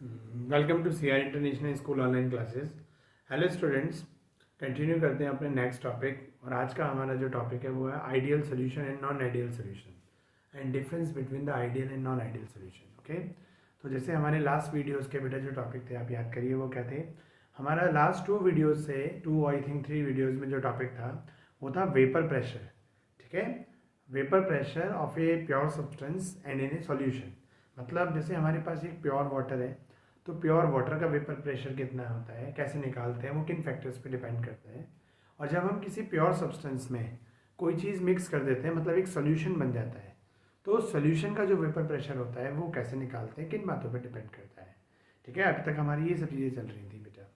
Welcome to C R International School online classes. Hello students, continue करते हैं अपने next topic. और आज का हमारा जो टॉपिक है वो है ideal solution and non ideal solution and difference between the ideal and non ideal solution. Okay, तो जैसे हमारे लास्ट वीडियोस के बेटा जो टॉपिक थे आप याद करिए वो क्या थे। हमारा लास्ट 2 वीडियोस से 3 वीडियोस में जो टॉपिक था वो था वेपर प्रेशर। ठीक है, vapour pressure of a pure substance and in A solution. मतलब जैसे हमारे पास एक प्योर वाटर है, तो प्योर वाटर का वेपर प्रेशर कितना होता है, कैसे निकालते हैं, वो किन फैक्टर्स पे डिपेंड करता है। और जब हम किसी प्योर सब्सटेंस में कोई चीज़ मिक्स कर देते हैं, मतलब एक सोल्यूशन बन जाता है, तो सोल्यूशन का जो वेपर प्रेशर होता है वो कैसे निकालते हैं, किन बातों पे डिपेंड करता है। ठीक है, अभी तक हमारी ये सब चीज़ें चल रही थी बेटा।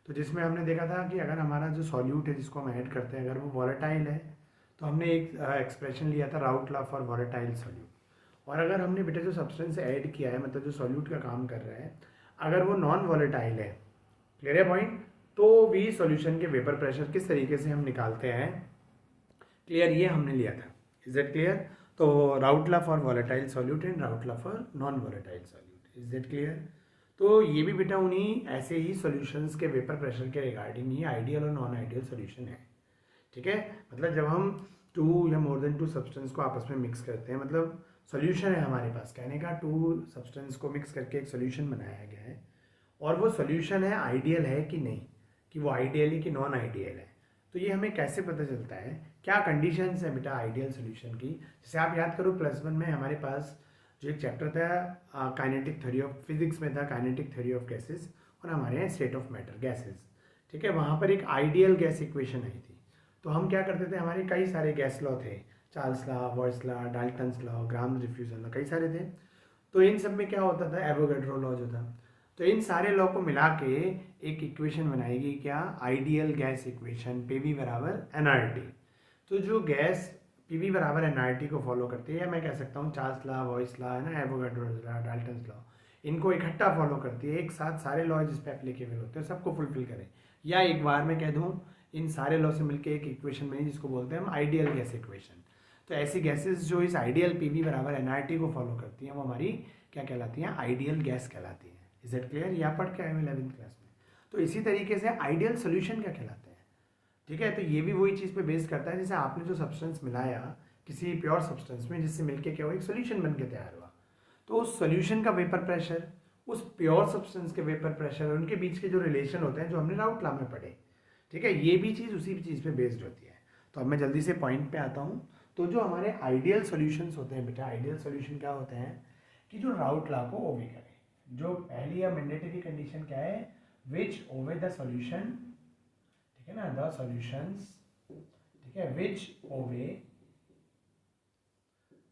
तो जिसमें हमने देखा था कि अगर हमारा जो सॉल्यूट है जिसको हम ऐड करते हैं अगर वो वॉलेटाइल है, तो हमने एक एक्सप्रेशन लिया था राउट लॉ फॉर वॉलेटाइल सॉल्यूट। और अगर हमने बेटा जो सब्सटेंस ऐड किया है, मतलब जो सॉल्यूट का काम कर रहा है, अगर वो नॉन वॉलेटाइल है, क्लियर है पॉइंट, तो भी सॉल्यूशन के वेपर प्रेशर किस तरीके से हम निकालते हैं, क्लियर, ये हमने लिया था। Is that clear? तो Raoult law for volatile solute and Raoult law for non volatile solute, is that clear? तो ये भी बेटा उन्हीं ऐसे ही सॉल्यूशंस के वेपर प्रेशर के रिगार्डिंग ही आइडियल और नॉन आइडियल सॉल्यूशन है। ठीक है, मतलब जब हम 2 या मोर देन 2 सब्सटेंस को आपस में मिक्स करते हैं, मतलब सॉल्यूशन है हमारे पास, कहने का 2 सब्सटेंस को मिक्स करके एक सॉल्यूशन बनाया गया है, और वो सॉल्यूशन है आइडियल है कि नहीं, कि वो आइडियल है कि नॉन आइडियल है। तो ये हमें कैसे पता चलता है, क्या कंडीशंस है बेटा आइडियल सॉल्यूशन की। जैसे आप याद करो +1 में हमारे पास जो एक चैप्टर था काइनेटिक थ्योरी ऑफ फिजिक्स में था, काइनेटिक थ्योरी ऑफ गैसेस, और हमारे यहाँ स्टेट ऑफ मैटर गैसेस। ठीक है, वहाँ पर एक आइडियल गैस इक्वेशन आई थी। तो हम क्या करते थे, हमारे कई सारे गैस लॉ थे, चार्ल्स लॉ, वॉइस law, Dalton's law, Graham diffusion law, कई सारे थे। तो इन सब में क्या होता था, एवोगैड्रो लॉ जो था, तो इन सारे लॉ को मिला के एक इक्वेशन बनाएगी, क्या, आइडियल गैस इक्वेशन, पीवी बराबर एनआरटी। तो जो गैस पीवी बराबर एनआरटी को फॉलो करती है, या मैं कह सकता हूँ चार्ल्स लॉ, वॉइस लॉ है ना, एवोगैड्रो लॉ, डाल्टन्स लॉ, इनको इकट्ठा फॉलो करती है, एक साथ सारे लॉ जिस पे एप्लीकेबल होते हैं सबको फुलफिल करें। या एक बार मैं कह दूँ, इन सारे लॉ से मिलकर एक इक्वेशन बनी जिसको बोलते हैं हम आइडियल गैस इक्वेशन। तो ऐसी गैसेस जो इस आइडियल पीवी बराबर एनआरटी को फॉलो करती हैं वो हमारी क्या कहलाती हैं, आइडियल गैस कहलाती हैं। Is that clear? या पढ़ के आए हो 11th क्लास में। तो इसी तरीके से आइडियल सोल्यूशन क्या कहलाते हैं। ठीक है, तो ये भी वही चीज़ पे बेस करता है, जैसे आपने जो सब्सटेंस मिलाया किसी प्योर सब्सटेंस में, जिससे मिलके क्या हुआ, एक सोल्यूशन बन के तैयार हुआ, तो उस सोल्यूशन का वेपर प्रेशर, उस प्योर सब्सटेंस के वेपर प्रेशर, उनके बीच के जो रिलेशन होते हैं जो हमने राउट लॉ में पढ़े। ठीक है, ये भी चीज़ उसी चीज़ पे बेस्ड होती है। तो अब मैं जल्दी से पॉइंट पे आता हूँ। तो जो हमारे आइडियल सॉल्यूशंस होते हैं बेटा, आइडियल सॉल्यूशन क्या होते हैं कि जो राउट लॉ को ओबे करें। जो पहली या मैंडेटरी कंडीशन क्या है, विच ओबे द सॉल्यूशन, ठीक है ना, द सॉल्यूशंस, ठीक है, विच ओबे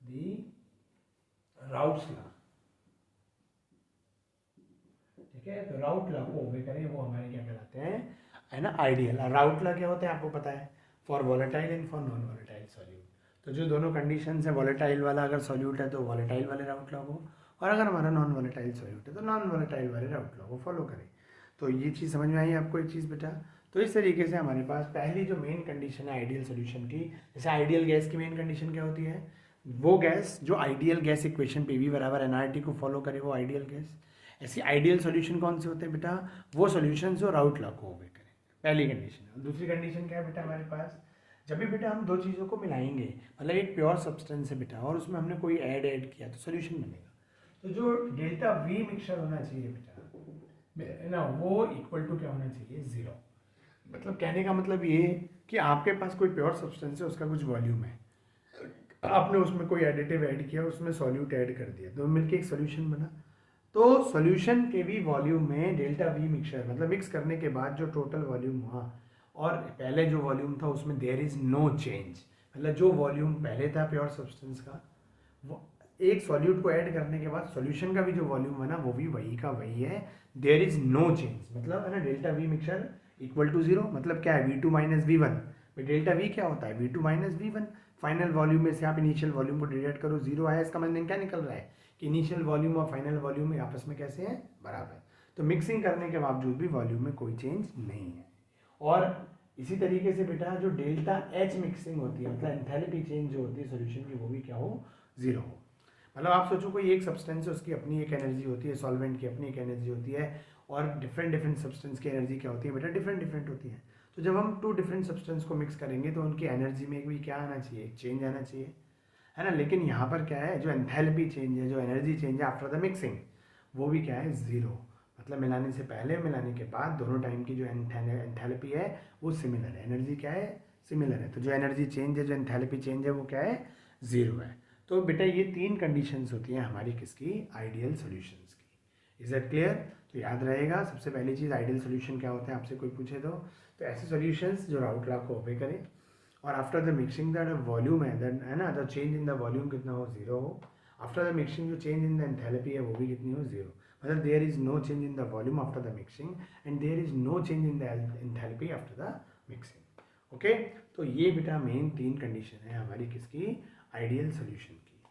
द राउट्स लॉ। ठीक है, तो राउट लॉ को ओबे करें वो हमारे क्या कहलाते हैं, है ना, आइडियल। राउट लॉ क्या होता है आपको पता है, for volatile and for non volatile solute. तो जो दोनों कंडीशंस है, वॉलेटाइल वाला अगर सॉल्यूट है तो वॉलेटाइल वाले राउट लॉ को, और अगर हमारा नॉन वॉलेटाइल सॉल्यूट है तो नॉन वॉलेटाइल वाले राउट लॉ को फॉलो करें। तो ये चीज़ समझ में आई आपको एक चीज़ बेटा। तो इस तरीके से हमारे पास पहली जो मेन कंडीशन है आइडियल सोल्यूशन की, जैसे आइडियल गैस की मेन कंडीशन क्या होती है, वो गैस जो आइडियल गैस इक्वेशन पीवी बराबर एनआरटी को फॉलो करे वो आइडियल गैस। ऐसी आइडियल सॉल्यूशन कौन से होते हैं बेटा, वो सॉल्यूशन जो राउट लॉ को ओबे करें, पहली कंडीशन। दूसरी कंडीशन क्या है बेटा हमारे पास, जब भी बेटा हम दो चीज़ों को मिलाएंगे, मतलब एक प्योर सब्सटेंस है बेटा और उसमें हमने कोई ऐड किया तो सोल्यूशन बनेगा। तो जो डेल्टा वी मिक्सचर होना चाहिए बेटा है ना, वो इक्वल टू क्या होना चाहिए, 0। मतलब कहने का मतलब ये कि आपके पास कोई प्योर सब्सटेंस है, उसका कुछ वॉल्यूम है, आपने उसमें कोई एडिटिव ऐड किया, उसमें सॉल्यूट ऐड कर दिया, तो मिलके एक सोल्यूशन बना। तो सॉल्यूशन के भी वॉल्यूम में डेल्टा वी मिक्सचर, मतलब मिक्स करने के बाद जो टोटल वॉल्यूम हुआ और पहले जो वॉल्यूम था उसमें देयर इज़ नो चेंज, मतलब जो वॉल्यूम पहले था प्योर सब्सटेंस का, वो एक सॉल्यूट को ऐड करने के बाद सॉल्यूशन का भी जो वॉल्यूम बना वो भी वही का वही है, देयर इज़ नो चेंज। मतलब है ना, delta V mixture equal to 0, मतलब क्या है, V2 minus V1। Delta we क्या होता है, V2 minus V1। Final volume में से आप इनिशियल वॉल्यूम को डिवाइड करो, 0 आया, इसका मतलब क्या निकल रहा है कि इनिशियल वॉल्यूम और फाइनल वॉल्यूम में आपस में कैसे हैं, बराबर। तो मिक्सिंग करने के बावजूद भी वॉल्यूम में कोई चेंज नहीं है। और इसी तरीके से बेटा जो डेल्टा एच मिक्सिंग होती है, मतलब एंथैल्पी चेंज जो होती है सॉल्यूशन की, वो भी क्या हो, 0 हो। मतलब आप सोचो कोई एक सब्सटेंस है, उसकी अपनी एक एनर्जी होती है, सॉल्वेंट की अपनी एक एनर्जी होती है, और डिफरेंट डिफरेंट सब्सटेंस की एनर्जी क्या होती है बेटा, डिफरेंट डिफरेंट होती है। तो जब हम टू डिफरेंट सब्सटेंस को मिक्स करेंगे तो उनकी एनर्जी में भी क्या आना चाहिए, एक चेंज आना चाहिए, है ना। लेकिन यहाँ पर क्या है, जो एंथैल्पी चेंज है, जो एनर्जी चेंज है आफ्टर द मिक्सिंग, वो भी क्या है, ज़ीरो। मतलब मिलाने से पहले, मिलाने के बाद दोनों टाइम की जो एंथैल्पी है वो सिमिलर है, एनर्जी क्या है, सिमिलर है। तो जो एनर्जी चेंज है, जो एंथैल्पी चेंज है, वो क्या है, ज़ीरो है। तो बेटा ये तीन कंडीशंस होती हैं हमारी किसकी, आइडियल सॉल्यूशंस की। Is that clear? तो याद रहेगा, सबसे पहली चीज़ आइडियल सॉल्यूशन क्या होता है, आपसे कोई पूछे तो ऐसे सॉल्यूशंस जो राउट लॉ को ओबे करें, और after the mixing that volume है ना, the change in the volume कितना हो, जीरो हो। आफ्टर द मिक्सिंग जो चेंज इन द एंथैल्पी है वो भी कितनी हो, जीरो। मतलब there is no change in the volume after the mixing and there is no change in the enthalpy after the mixing. Okay, तो ये बेटा मेन तीन कंडीशन है हमारी किसकी, आइडियल सोल्यूशन की।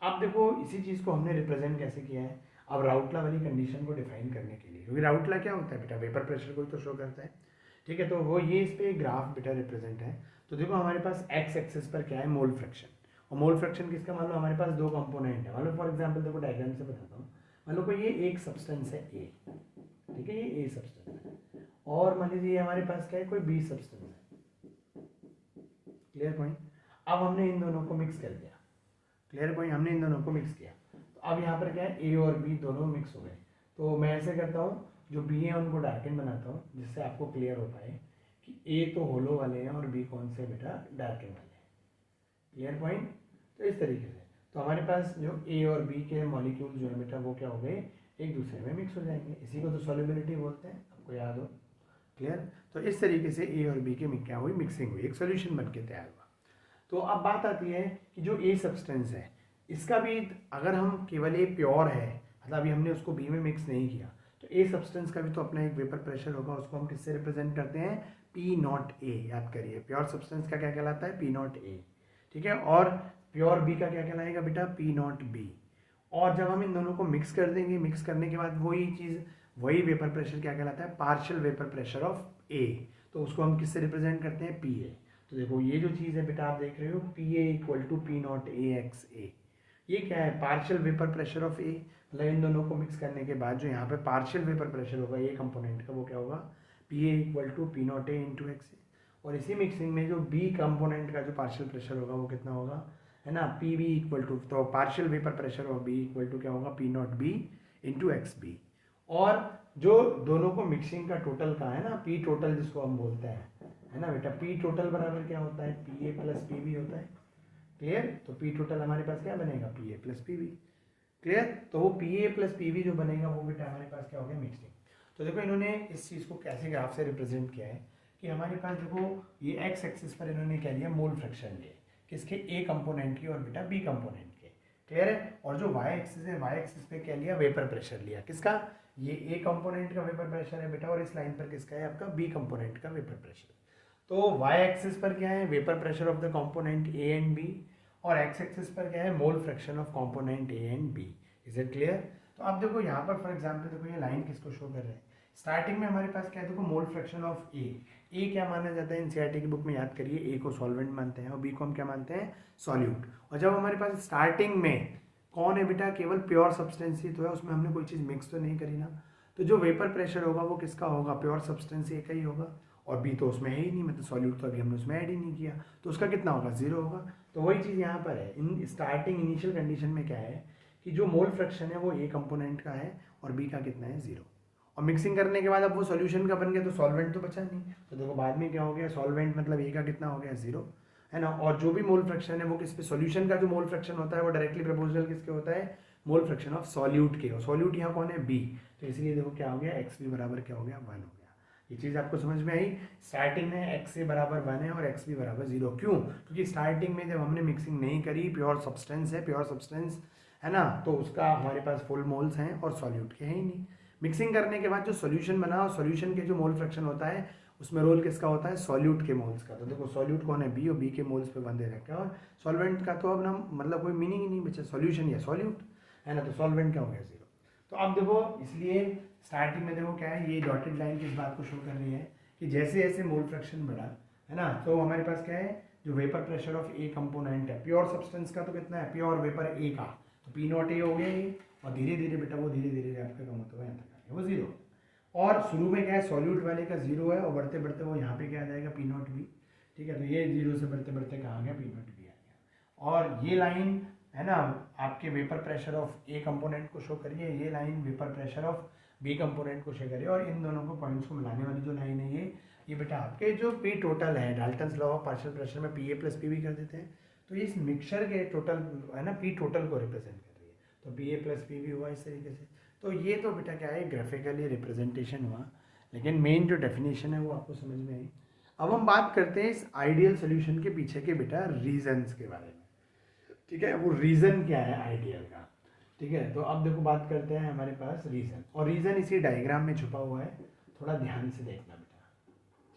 अब देखो इसी चीज़ को हमने रिप्रेजेंट कैसे किया है, अब राउटला वाली कंडीशन को डिफाइन करने के लिए, क्योंकि राउटला क्या होता है बेटा, वेपर प्रेशर को ही तो शो करता है, ठीक है। तो वो ये इस पे ग्राफ बेटा रिप्रेजेंट है। तो देखो हमारे पास एक्स एक्सिस पर क्या है, मोल फ्रैक्शन, और मोल फ्रैक्शन किसका, मान लो हमारे पास दो कंपोनेंट है, मान लो फॉर एग्जांपल देखो डायग्राम से बताता हूँ, मान लो कोई ये एक सब्सटेंस है ए, ठीक है, ये ए सब्सटेंस है, और मान लीजिए हमारे पास क्या है, कोई बी सब्सटेंस है, क्लियर पॉइंट। अब हमने इन दोनों को मिक्स कर दिया, क्लियर पॉइंट, हमने इन दोनों को मिक्स किया, तो अब यहाँ पर क्या है, ए और बी दोनों मिक्स हो गए। तो मैं ऐसे करता हूँ, जो बी है उनको डार्कन बनाता हूँ, जिससे आपको क्लियर हो पाए कि ए तो होलो वाले हैं और बी कौन से बेटा, डार्कन वाले हैं, क्लियर पॉइंट। तो इस तरीके से तो हमारे पास जो ए और बी के मॉलिक्यूल जो है बेटा, वो क्या हो गए, एक दूसरे में मिक्स हो जाएंगे, इसी को तो सॉल्युबिलिटी बोलते हैं, आपको याद हो, क्लियर। तो इस तरीके से ए और बी के क्या हुई, मिक्सिंग हुई, एक सोल्यूशन बन के तैयार हुआ। तो अब बात आती है कि जो ए सब्सटेंस है, इसका भी अगर हम केवल ए प्योर है, मतलब अभी हमने उसको बी में मिक्स नहीं किया, तो ए सब्सटेंस का भी तो अपना एक वेपर प्रेशर होगा, उसको हम किससे रिप्रेजेंट करते हैं, पी नॉट ए। याद करिए, प्योर सब्सटेंस का क्या कहलाता है, पी नॉट ए, ठीक है, और प्योर बी का क्या कहलाएगा बेटा, पी नॉट बी। और जब हम इन दोनों को मिक्स कर देंगे, मिक्स करने के बाद वही चीज़, वही वेपर प्रेशर क्या कहलाता है, पार्शियल वेपर प्रेशर ऑफ ए, तो उसको हम किससे रिप्रेजेंट करते हैं, पी ए। तो देखो ये जो चीज़ है बेटा, आप देख रहे हो, P A equal to P nought A X A, ये क्या है, partial vapour pressure of A. मतलब इन दोनों को मिक्स करने के बाद जो यहाँ पे पार्शियल वेपर प्रेशर होगा ए कंपोनेंट का, वो क्या होगा, P A equal to P nought A into X A. और इसी मिक्सिंग में जो बी कंपोनेंट का जो पार्शियल प्रेशर होगा वो कितना होगा, है ना, पी बी इक्वल टू, तो partial vapour pressure of B equal to क्या होगा, P naught B into X B. और जो दोनों को मिक्सिंग का टोटल का है ना, पी टोटल जिसको हम बोलते हैं, है ना बेटा, पी टोटल बराबर क्या होता है, P A plus P B होता है, क्लियर। तो पी टोटल हमारे पास क्या बनेगा, P A plus P B, clear. तो वो P A plus P B जो बनेगा वो बेटा हमारे पास क्या हो गया, मिक्सिंग। तो देखो इन्होंने इस चीज़ को कैसे ग्राफ से रिप्रेजेंट किया है कि हमारे पास देखो ये एक्स एक्सिस पर इन्होंने क्या लिया, मोल फ्रैक्शन लिए, किसके, ए कंपोनेंट की और बेटा बी कंपोनेंट के, क्लियर है। और जो वाई एक्सिस है, वाई एक्सिस पे क्या लिया, वेपर प्रेशर लिया, किसका, ये ए कंपोनेंट का वेपर प्रेशर है बेटा, और इस लाइन पर किसका है, आपका बी कंपोनेंट का वेपर प्रेशर। तो वाई एक्सिस पर क्या है, vapour pressure of the component A and B, और एक्स एक्सिस पर क्या है, mole fraction of component A and B. Is it clear. तो अब देखो यहाँ पर फॉर एग्जांपल देखो ये लाइन किसको शो कर रहे हैं, स्टार्टिंग में हमारे पास क्या है, देखो मोल फ्रैक्शन ऑफ ए क्या माना जाता है, एनसीईआरटी की बुक में याद करिए, ए को सॉल्वेंट मानते हैं और बी को हम क्या मानते हैं, सॉल्यूट। और जब हमारे पास स्टार्टिंग में कौन है बेटा, केवल प्योर सब्सटेंस ही तो है, उसमें हमने कोई चीज़ मिक्स तो नहीं करी ना, तो जो वेपर प्रेशर होगा वो किसका होगा, प्योर सब्सटेंस ए का ही होगा, और बी तो उसमें है ही नहीं, मतलब सॉल्यूट तो अभी हमने उसमें ऐड ही नहीं किया, तो उसका कितना होगा, जीरो होगा। तो वही चीज़ यहाँ पर है, इन स्टार्टिंग इनिशियल कंडीशन में क्या है कि जो मोल फ्रैक्शन है वो ए कंपोनेंट का है और बी का कितना है, जीरो। और मिक्सिंग करने के बाद अब वो सॉल्यूशन का बन गया, तो सॉल्वेंट तो बचा नहीं, तो देखो बाद में क्या हो गया, सॉल्वेंट मतलब ए का कितना हो गया, जीरो, है ना। और जो भी मोल फ्रैक्शन है वो किस पे, सॉल्यूशन का जो मोल फ्रैक्शन होता है वो डायरेक्टली प्रोपोर्शनल किसके होता है, मोल फ्रैक्शन ऑफ सॉल्यूट के, और सॉल्यूट यहाँ कौन है, बी। तो इसलिए देखो क्या हो गया, एक्स बी बराबर क्या हो गया, 1 हो गया। ये चीज़ आपको समझ में आई, स्टार्टिंग में एक्स ए बराबर 1 है और एक्स बी बराबर 0, क्यों, क्योंकि स्टार्टिंग में जब हमने मिक्सिंग नहीं करी, प्योर सब्सटेंस है, प्योर सब्सटेंस है ना, तो उसका हमारे पास फुल मोल्स हैं और सॉल्यूट के हैं ही नहीं। मिक्सिंग करने के बाद जो सॉल्यूशन बना, और सॉल्यूशन के जो मोल फ्रैक्शन होता है उसमें रोल किसका होता है, सॉल्यूट के मोल्स का। तो देखो सॉल्यूट कौन है, बी, और बी के मोल्स पे बंधे रखे, और सॉल्वेंट का तो अब ना मतलब कोई मीनिंग ही नहीं बचा, सॉल्यूशन या सॉल्यूट, है ना, तो सॉल्वेंट क्या हो गया, 0। तो अब देखो इसलिए स्टार्टिंग में देखो क्या है, ये डॉटेड लाइन किस बात को शो कर रही है कि जैसे जैसे मोल फ्रैक्शन बढ़ा, है ना, तो हमारे पास क्या है, जो vapour pressure of A component है, प्योर सब्सटेंस का तो कितना है, प्योर वेपर ए का, तो पी नॉट ए हो गया ये, और धीरे धीरे बेटा वो धीरे धीरे आपका कम होता है यहाँ तक आ गया वो जीरो। और शुरू में क्या है, सॉल्यूट वाले का जीरो है, और बढ़ते बढ़ते वो यहाँ पे क्या आ जाएगा, पी नॉट भी। ठीक है, तो ये जीरो से बढ़ते बढ़ते कहाँ आ गया, पी नॉट भी आ गया। और ये लाइन है ना आपके vapour pressure of A component को शो करिए, ये line vapour pressure of B component को शो करिए, और इन दोनों को पॉइंट्स को मिलाने वाली जो लाइन है ये बेटा आपके जो पी टोटल है, Dalton's law of partial pressure में पी ए प्लस पी भी कर देते हैं, तो इस मिक्सचर के टोटल है ना पी टोटल को रिप्रेजेंट कर रही है, तो पी ए प्लस पी भी हुआ इस तरीके से। तो ये तो बेटा क्या है, ग्राफिकली रिप्रेजेंटेशन हुआ, लेकिन मेन जो डेफिनेशन है वो आपको समझ में आई। अब हम बात करते हैं इस आइडियल सोल्यूशन के पीछे के बेटा रीजंस के बारे में। ठीक है, वो रीज़न क्या है आइडियल का। ठीक है, तो अब देखो बात करते हैं हमारे पास रीज़न, और रीज़न इसी डायग्राम में छुपा हुआ है, थोड़ा ध्यान से देखना बेटा।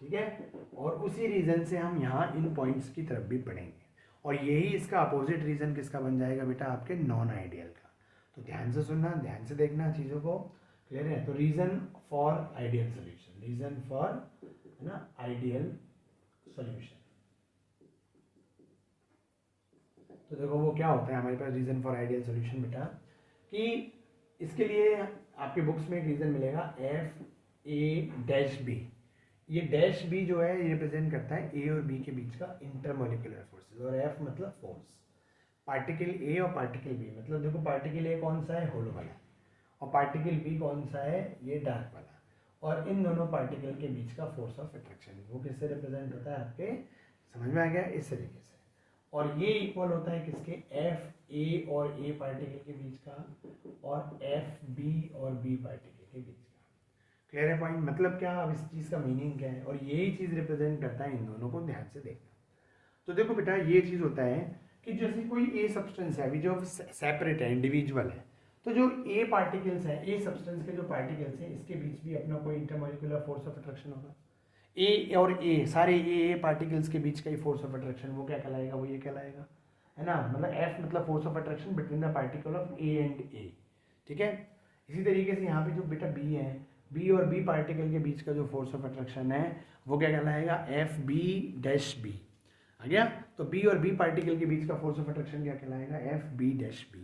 ठीक है, और उसी रीज़न से हम यहाँ इन पॉइंट्स की तरफ भी पढ़ेंगे, और यही इसका अपोजिट रीज़न किसका बन जाएगा बेटा, आपके नॉन आइडियल का। तो ध्यान से सुनना, ध्यान से देखना चीज़ों को, क्लियर है। तो reason for ideal solution, reason for है ना आइडियल सोल्यूशन, तो देखो वो क्या होता है हमारे पास रीज़न फॉर आइडियल सोल्यूशन बेटा, कि इसके लिए आपके बुक्स में एक रीज़न मिलेगा एफ ए डैश बी। ये डैश बी जो है ये रिप्रेजेंट करता है ए और बी के बीच का इंटरमोलिकुलर फोर्सेस, और एफ मतलब फोर्स, पार्टिकल ए और पार्टिकल बी, मतलब देखो पार्टिकल ए कौन सा है, होलो वाला, और पार्टिकल बी कौन सा है, ये डार्क वाला, और इन दोनों पार्टिकल के बीच का फोर्स ऑफ अट्रैक्शन वो किससे रिप्रेजेंट होता है, आपके समझ में आ गया, इस तरीके से। और ये इक्वल होता है किसके, एफ ए और ए पार्टिकल के बीच का, और एफ बी और बी पार्टिकल के बीच का। क्लियर है पॉइंट, मतलब क्या, अब इस चीज़ का मीनिंग क्या है, और यही चीज़ रिप्रेजेंट करता है इन दोनों को, ध्यान से देखना। तो देखो बेटा ये चीज़ होता है कि जैसे कोई ए सब्सटेंस है अभी जो सेपरेट है, इंडिविजुअल है, तो जो ए पार्टिकल्स हैं, ए सब्सटेंस के जो पार्टिकल्स हैं, इसके बीच भी अपना कोई इंटरमोलिकुलर फोर्स ऑफ अट्रैक्शन होगा। ए और ए सारे ए पार्टिकल्स के बीच का ही फोर्स ऑफ अट्रैक्शन वो क्या कहलाएगा, वो ये कहलाएगा, है ना, मतलब एफ मतलब force of attraction between the particle of A and A. ठीक है, इसी तरीके से यहाँ पे जो बेटा बी है, बी और बी पार्टिकल के बीच का जो फोर्स ऑफ अट्रैक्शन है वो क्या कहलाएगा, एफ बी डैश बी आ गया। तो बी और बी पार्टिकल के बीच का फोर्स ऑफ अट्रैक्शन क्या कहलाएगा, F B dash B.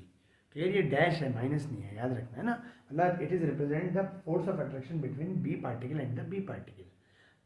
Clear, ये डैश है, माइनस नहीं है, याद रखना है ना, मतलब it is represent the force of attraction between B particle and the B particle.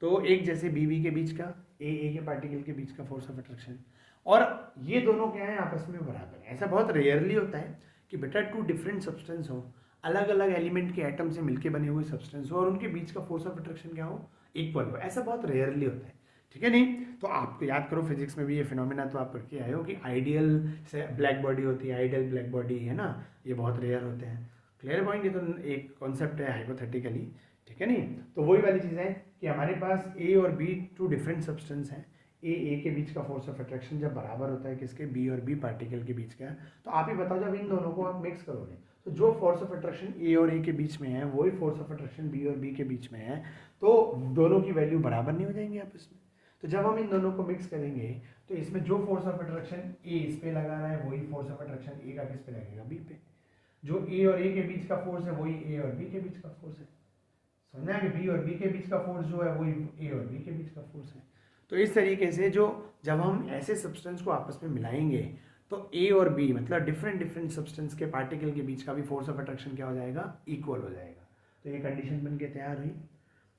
तो एक जैसे बी बी के बीच का, ए के पार्टिकल के बीच का फोर्स ऑफ अट्रैक्शन, और ये दोनों क्या है, आपस में बराबर है। ऐसा बहुत रेयरली होता है कि बेटा टू डिफरेंट सब्सटेंस हो, अलग अलग एलिमेंट के एटम से मिलके बने हुए सब्सटेंस हो, और उनके बीच का फोर्स ऑफ अट्रैक्शन क्या हो, इक्वल हो, ऐसा बहुत रेयरली होता है। ठीक है, नहीं तो आपको याद करो फिजिक्स में भी ये फिनोमेना तो आप पढ़ के आए हो कि आइडियल से ब्लैक बॉडी होती है, आइडियल ब्लैक बॉडी है ना, ये बहुत रेयर होते हैं। क्लियर पॉइंट, ये तो एक कॉन्सेप्ट है हाइपोथेटिकली। ठीक है, नहीं तो वही वाली चीज़ है कि हमारे पास ए और बी टू डिफरेंट सब्सटेंस हैं, ए के बीच का फोर्स ऑफ अट्रैक्शन जब बराबर होता है किसके, बी और बी पार्टिकल के बीच का, तो आप ही बताओ जब इन दोनों को आप मिक्स करोगे तो जो फोर्स ऑफ अट्रैक्शन ए और ए के बीच में है वही फोर्स ऑफ अट्रैक्शन बी और बी के बीच में है, तो दोनों की वैल्यू बराबर नहीं हो जाएंगी आपस में। तो जब हम इन दोनों को मिक्स करेंगे तो इसमें जो फोर्स ऑफ अट्रैक्शन ए इस पे लगा रहा है वही फोर्स ऑफ अट्रैक्शन ए का किस पे लगेगा, बी पे। जो ए और ए के बीच का फोर्स है वही ए और बी के बीच का फोर्स है। समझना कि बी और बी के बीच का फोर्स जो है वही ए और बी के बीच का फोर्स है। तो इस तरीके से जो जब हम ऐसे सब्सटेंस को आपस में मिलाएंगे तो ए और बी मतलब डिफरेंट सब्सटेंस के पार्टिकल के बीच का भी फोर्स ऑफ अट्रैक्शन क्या हो जाएगा, इक्वल हो जाएगा। तो ये कंडीशन बन के तैयार हुई।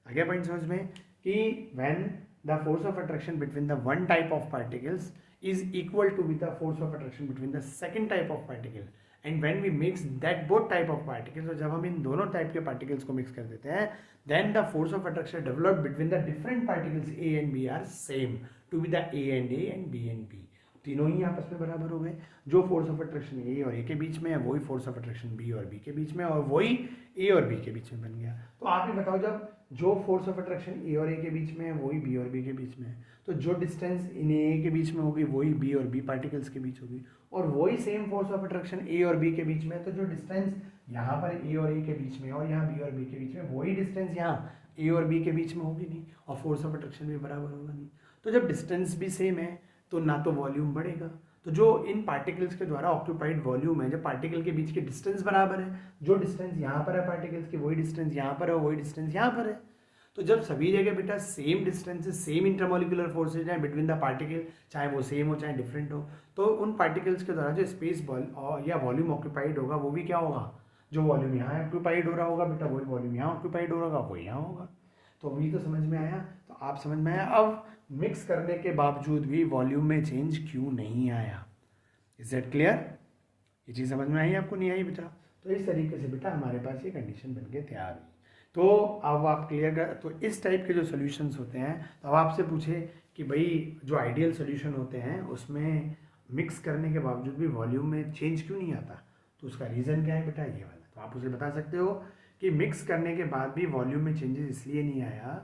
आगे पॉइंट समझ में कि when the force of attraction between the one type of particles is equal to with the force of attraction between the second type of particle and when we mix that both type of particles, और जब हम इन दोनों type के particles को mix कर देते हैं then the force of attraction developed between the different particles A and B are same to be the A and B and B. तीनों ही आपस में बराबर हो गए। जो फोर्स ऑफ अट्रैक्शन ए और ए के बीच में है वही फोर्स ऑफ अट्रैक्शन बी और बी के बीच में, और वही ए और बी के बीच में बन गया। तो आप ही बताओ जब जो फोर्स ऑफ अट्रैक्शन ए और ए के बीच में है वही बी और बी के बीच में है, तो जो डिस्टेंस इन ए के बीच में होगी वही बी और बी पार्टिकल्स के बीच होगी, और वही सेम फोर्स ऑफ अट्रैक्शन ए और बी के बीच में है, तो जो डिस्टेंस यहाँ पर ए और ए के बीच में और यहाँ बी और बी के बीच में वही डिस्टेंस यहाँ ए और बी के बीच में होगी नहीं, और फोर्स ऑफ अट्रैक्शन भी बराबर होगा नहीं। तो जब डिस्टेंस भी सेम है तो ना तो वॉल्यूम बढ़ेगा, तो जो इन पार्टिकल्स के द्वारा ऑक्यूपाइड वॉल्यूम है, जब पार्टिकल के बीच के डिस्टेंस बराबर है, जो डिस्टेंस यहाँ पर है पार्टिकल्स की वही डिस्टेंस यहाँ पर है, वही डिस्टेंस यहाँ पर है, तो जब सभी जगह बेटा same distances, same intermolecular forces हैं बिटवीन द पार्टिकल, चाहे वो सेम हो चाहे डिफरेंट हो, तो उन पार्टिकल्स के द्वारा जो स्पेस या वॉल्यूम ऑक्यूपाइड होगा वो भी क्या होगा, जो वॉल्यूम यहाँ ऑक्यूपाइड हो रहा होगा बेटा वही वॉल्यूम यहाँ ऑक्यूपाइड हो रहा होगा, वही यहाँ होगा। तो अभी तो समझ में आया, तो आप समझ में आया। अब मिक्स करने के बावजूद भी वॉल्यूम में चेंज क्यों नहीं आया, इज दैट क्लियर? ये चीज़ समझ में आई आपको, नहीं आई बेटा? तो इस तरीके से बेटा हमारे पास ये कंडीशन बन के तैयार हुई। तो अब आप क्लियर कर, तो इस टाइप के जो सॉल्यूशंस होते हैं, तो अब आपसे पूछे कि भाई जो आइडियल सॉल्यूशन होते हैं उसमें मिक्स करने के बावजूद भी वॉल्यूम में चेंज क्यों नहीं आता, तो उसका रीज़न क्या है बेटा, ये वाला। तो आप उसे बता सकते हो कि मिक्स करने के बाद भी वॉल्यूम में चेंजेस इसलिए नहीं आया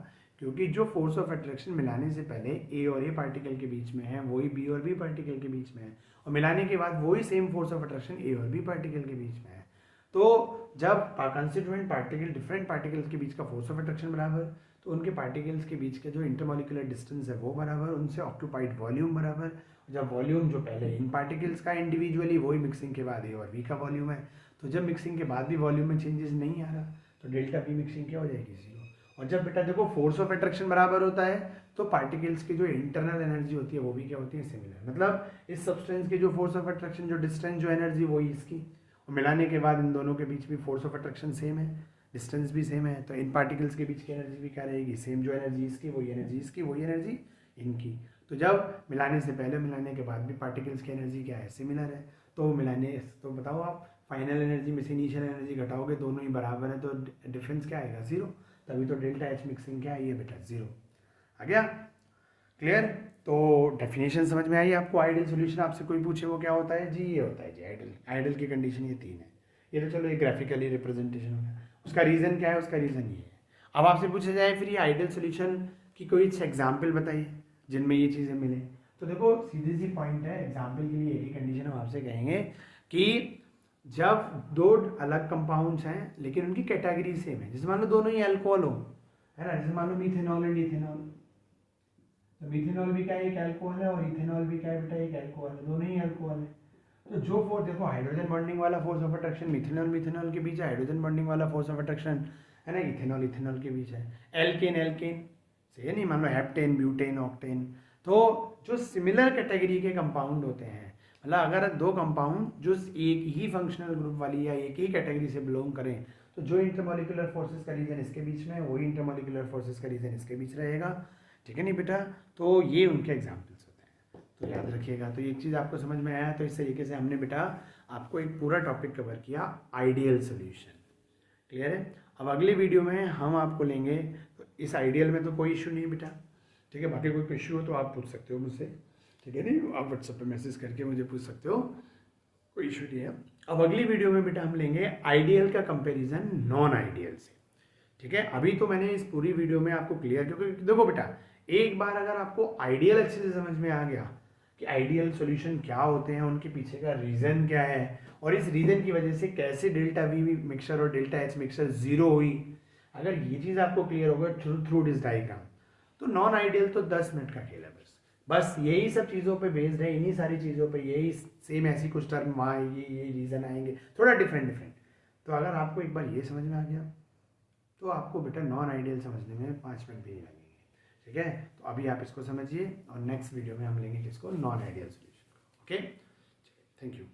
क्योंकि जो फोर्स ऑफ अट्रैक्शन मिलाने से पहले ए और ए पार्टिकल के बीच में है वही बी और बी पार्टिकल के बीच में है, और मिलाने के बाद वही सेम फोर्स ऑफ अट्रैक्शन ए और बी पार्टिकल के बीच में है। तो जब कंस्टिट्यूएंट पार्टिकल, डिफरेंट पार्टिकल्स के बीच का फोर्स ऑफ अट्रैक्शन बराबर, तो उनके पार्टिकल्स के बीच का जो इंटरमोलिकुलर डिस्टेंस है वो बराबर, उनसे ऑक्यूपाइड वॉल्यूम बराबर। जब वॉल्यूम जो पहले इन पार्टिकल्स का इंडिविजुअली वही मिक्सिंग के बाद ए और बी का वॉल्यूम है, तो जब मिक्सिंग के बाद भी वॉल्यूम में चेंजेस नहीं आ रहा तो डेल्टा बी मिक्सिंग क्या हो जाएगी, जीरो। और जब बेटा देखो फोर्स ऑफ अट्रैक्शन बराबर होता है तो पार्टिकल्स की जो इंटरनल एनर्जी होती है वो भी क्या होती है, सिमिलर। मतलब इस सब्सटेंस की जो फोर्स ऑफ अट्रैक्शन, जो डिस्टेंस, जो एनर्जी वही इसकी, और मिलाने के बाद इन दोनों के बीच भी फोर्स ऑफ अट्रैक्शन सेम है, डिस्टेंस भी सेम है, तो इन पार्टिकल्स के बीच की एनर्जी भी क्या रहेगी, सेम। जो एनर्जी इसकी वही एनर्जी इसकी, वही एनर्जी इनकी। तो जब मिलाने से पहले मिलाने के बाद भी पार्टिकल्स की एनर्जी क्या है, सिमिलर है। तो मिलाने, तो बताओ आप फाइनल एनर्जी में से इनिशियल एनर्जी घटाओगे, दोनों ही बराबर है, तो डिफरेंस क्या आएगा, जीरो। तभी तो डेल्टा एच मिक्सिंग क्या आई है बेटा, जीरो। आ गया क्लियर? तो डेफिनेशन समझ में आई आपको? आइडियल सॉल्यूशन आपसे कोई पूछे वो क्या होता है जी, ये होता है जी आइडियल। आइडियल की कंडीशन ये तीन है। ये तो चलो ये ग्राफिकली रिप्रेजेंटेशन हो गया। उसका रीज़न क्या है, उसका रीज़न ये है। अब आपसे पूछा जाए फिर ये आइडियल सॉल्यूशन की कोई एग्जाम्पल बताइए जिनमें ये चीज़ें मिले। तो देखो सीधी सी पॉइंट है, एग्जाम्पल के लिए एक ही कंडीशन हम आपसे कहेंगे कि जब दो अलग कंपाउंड्स हैं लेकिन उनकी कैटेगरी सेम है, जैसे मान लो दोनों ही अल्कोहल हो, है ना, जैसे मान लो मीथेनॉल एंड इथेनॉल, तो मीथेनॉल भी क्या है, एक अल्कोहल है, और इथेनॉल भी क्या है बेटा, एक अल्कोहल है, दोनों ही अल्कोहल है। तो जो फोर्स देखो, हाइड्रोजन बॉन्डिंग वाला फोर्स ऑफ अट्रैक्शन मिथेनॉल के बीच है, हाइड्रोजन बॉन्डिंग वाला फोर्स ऑफ अट्रैक्शन है ना इथेनॉल के बीच है। एल्केन सही है नहीं, मान लो हेप्टेन, ब्यूटेन, ऑक्टेन। तो जो सिमिलर कैटेगरी के कंपाउंड होते हैं, मतलब अगर दो कंपाउंड जो एक ही फंक्शनल ग्रुप वाली या एक ही कैटेगरी से बिलोंग करें, तो जो इंटरमोलिकुलर फोर्सेस का रीजन इसके बीच में है वही इंटरमोलिकुलर फोर्सेस का रीजन इसके बीच रहेगा, ठीक है नहीं बेटा? तो ये उनके एग्जाम्पल्स होते हैं, तो याद रखिएगा। तो ये चीज़ आपको समझ में आया? तो इस तरीके से हमने बेटा आपको एक पूरा टॉपिक कवर किया, आइडियल सोल्यूशन। क्लियर है? अब अगले वीडियो में हम आपको लेंगे, तो इस आइडियल में तो कोई इशू नहीं बेटा, ठीक है? बाकी कोई इशू हो तो आप पूछ सकते हो मुझसे, ठीक है नहीं? आप व्हाट्सएप पे मैसेज करके मुझे पूछ सकते हो, कोई इशू नहीं है। अब अगली वीडियो में बेटा हम लेंगे आइडियल का कंपैरिजन नॉन आइडियल से, ठीक है? अभी तो मैंने इस पूरी वीडियो में आपको क्लियर, क्योंकि देखो बेटा एक बार अगर आपको आइडियल अच्छे से समझ में आ गया कि आइडियल सॉल्यूशन क्या होते हैं, उनके पीछे का रीज़न क्या है, और इस रीज़न की वजह से कैसे डेल्टा वी मिक्सचर और डेल्टा एच मिक्सचर जीरो हुई, अगर ये चीज़ आपको क्लियर होगा थ्रू दिस डायग्राम, तो नॉन आइडियल तो 10 मिनट का खेल है बस यही सब चीज़ों पे बेस्ड है, इन्हीं सारी चीज़ों पे यही सेम ऐसी कुछ टर्म वहाँ ये रीज़न आएंगे, थोड़ा डिफरेंट। तो अगर आपको एक बार ये समझ में आ गया तो आपको बेटा नॉन आइडियल समझने में 5 मिनट भी नहीं लगेंगे, ठीक है? तो अभी आप इसको समझिए और नेक्स्ट वीडियो में हम लेंगे किसको, non ideal solution. Okay, thank you.